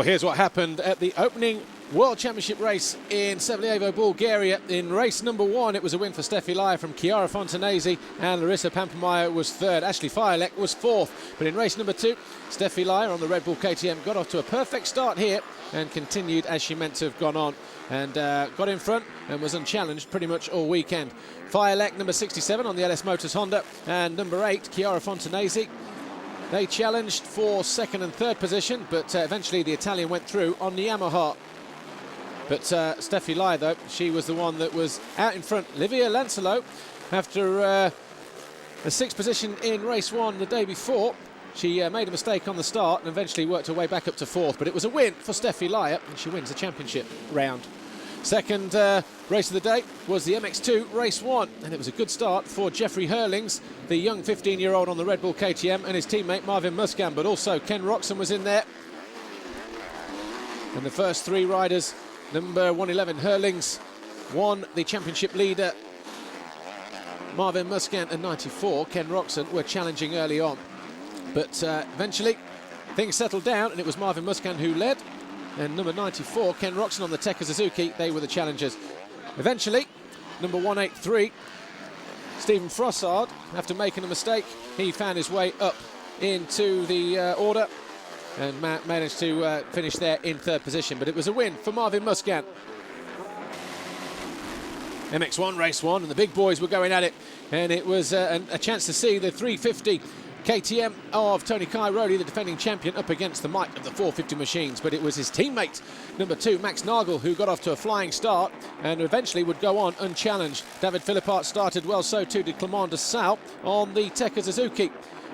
Well, here's what happened at the opening World Championship race in Sevlievo, Bulgaria. In race number 1, it was a win for Steffi Lai from Chiara Fontanesi, and Larissa Pampamaya was third. Ashley Fialek was fourth. But in race number 2, Steffi Lai on the Red Bull KTM got off to a perfect start here and continued as she meant to have gone on, and got in front and was unchallenged pretty much all weekend. Fialek, number 67 on the LS Motors Honda, and number 8, Chiara Fontanesi. They challenged for second and third position, but eventually the Italian went through on the Yamaha. But Steffi Lai, though, she was the one that was out in front. Livia Lancelo, after a 6th position in race 1 the day before, she made a mistake on the start and eventually worked her way back up to 4th. But it was a win for Steffi Lai, and she wins the championship round. Second race of the day was the MX2 race 1, and it was a good start for Jeffrey Hurlings, the young 15-year-old on the Red Bull KTM, and his teammate Marvin Muscan, but also Ken Roxon was in there. And the first 3 riders, number 111 Hurlings won the championship leader, Marvin Muscan, and 94 Ken Roxon were challenging early on. But eventually things settled down, and it was Marvin Muscan who led, and number 94, Ken Roxon on the Tekka Suzuki, they were the challengers. Eventually, number 183, Stephen Frossard, after making a mistake, he found his way up into the order and managed to finish there in 3rd position. But it was a win for Marvin Muscan. MX1 race 1, and the big boys were going at it, and it was a chance to see the 350 KTM of Tony Cairoli, the defending champion, up against the might of the 450 machines. But it was his teammate, number 2, Max Nagel, who got off to a flying start and eventually would go on unchallenged. David Philippart started well, so too did Clement de Sal on the Tekka Suzuki.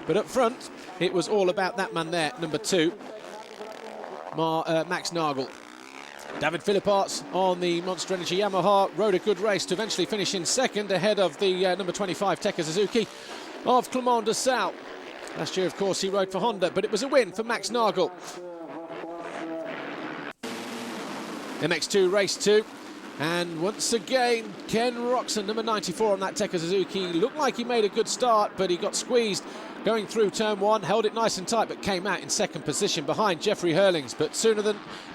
But up front, it was all about that man there, number 2, Max Nagel. David Philippart on the Monster Energy Yamaha rode a good race to eventually finish in 2nd ahead of the number 25 Tekka Suzuki of Clement de Sal. Last year, of course, he rode for Honda, but it was a win for Max Nagel. MX2 race 2, and once again, Ken Roxon, number 94 on that Tekka Suzuki, looked like he made a good start, but he got squeezed going through turn 1, held it nice and tight, but came out in 2nd position behind Jeffrey Hurlings. But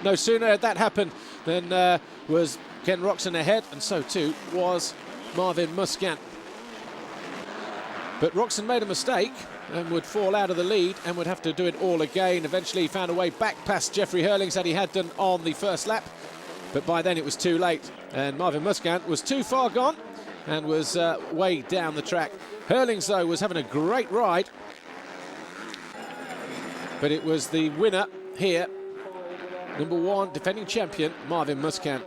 no sooner had that happened than was Ken Roxon ahead, and so too was Marvin Muscan. But Roxon made a mistake and would fall out of the lead and would have to do it all again. Eventually he found a way back past Jeffrey Hurlings that he had done on the first lap, but by then it was too late, and Marvin Muscan was too far gone and was way down the track. Hurlings, though, was having a great ride, but it was the winner here, number 1 defending champion Marvin Muscan.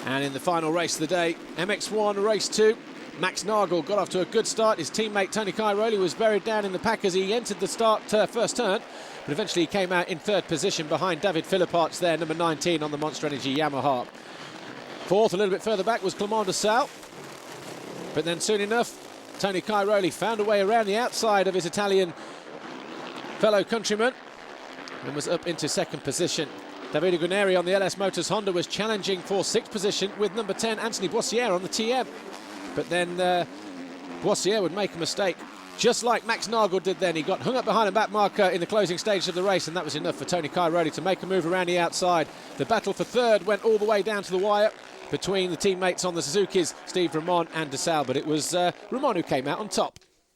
And in the final race of the day, MX1 race 2, Max Nagel got off to a good start. His teammate Tony Cairoli was buried down in the pack as he entered the first turn, but eventually he came out in 3rd position behind David Philippart's there, number 19 on the Monster Energy Yamaha. 4th, a little bit further back, was Clement de Sal, but then soon enough Tony Cairoli found a way around the outside of his Italian fellow countryman and was up into 2nd position. Davide Guarneri on the LS Motors Honda was challenging for 6th position with number 10 Anthony Boissiere on the TM. But then Boissiere would make a mistake, just like Max Nagel did then. He got hung up behind a back marker in the closing stage of the race, and that was enough for Tony Cairoli to make a move around the outside. The battle for 3rd went all the way down to the wire between the teammates on the Suzukis, Steve Ramon and de Sal, but it was Ramon who came out on top.